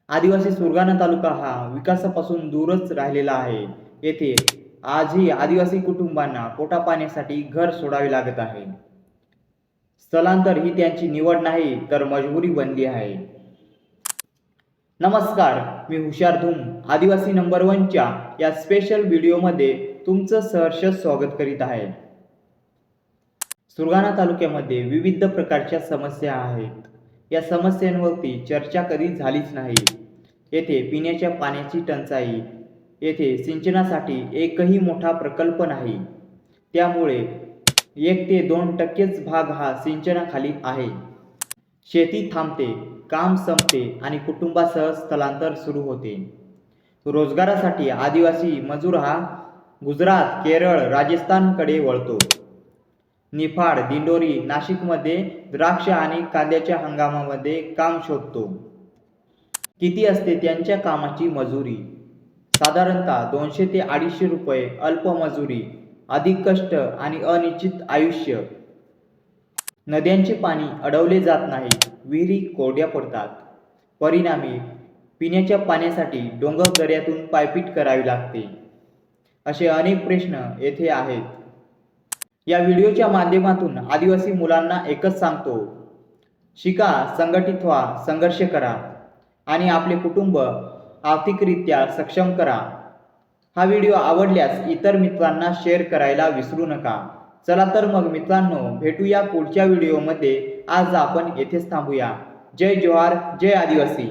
आदिवासी सुरगाणा तालुका हा विकासापासून दूरच राहिलेला आहे. येथे आजही आदिवासी कुटुंबांना पोटापाण्यासाठी घर सोडावे लागत आहे. स्थलांतर ही त्यांची निवड नाही तर मजबुरी बनली आहे. नमस्कार, मी हुशार धूम आदिवासी नंबर 1च्या या स्पेशल व्हिडिओमध्ये तुमचं सहर्ष स्वागत करीत आहे. सुरगाणा तालुक्यामध्ये विविध प्रकारच्या समस्या आहेत. या समस्यांवरती चर्चा कधी झालीच नाही. येथे पिण्याच्या पाण्याची टंचाई, येथे सिंचनासाठी एकही मोठा प्रकल्प नाही. त्यामुळे 1 ते 2% भाग हा सिंचनाखाली आहे. शेती थांबते, काम संपते आणि कुटुंबासह स्थलांतर सुरू होते. रोजगारासाठी आदिवासी मजूर हा गुजरात, केरळ, राजस्थानकडे वळतो. निफाड, दिंडोरी, नाशिकमध्ये द्राक्ष आणि कांद्याच्या हंगामामध्ये काम शोधतो. किती असते त्यांच्या कामाची मजुरी? साधारणतः 200 ते 250 रुपये अल्प मजुरी, अधिक कष्ट आणि अनिश्चित आयुष्य. नद्यांचे पाणी अडवले जात नाही, विहिरी कोरड्या पडतात. परिणामी पिण्याच्या पाण्यासाठी डोंगरदऱ्यातून पायपीट करावी लागते. असे अनेक प्रश्न येथे आहेत. या व्हिडिओच्या माध्यमातून आदिवासी मुलांना एकच सांगतो, शिका, संघटित व्हा, संघर्ष करा आणि आपले कुटुंब आर्थिकरित्या सक्षम करा. हा व्हिडिओ आवडल्यास इतर मित्रांना शेअर करायला विसरू नका. चला तर मग मित्रांनो, भेटूया पुढच्या व्हिडिओमध्ये. आज आपण येथेच थांबूया. जय जोहार, जय आदिवासी.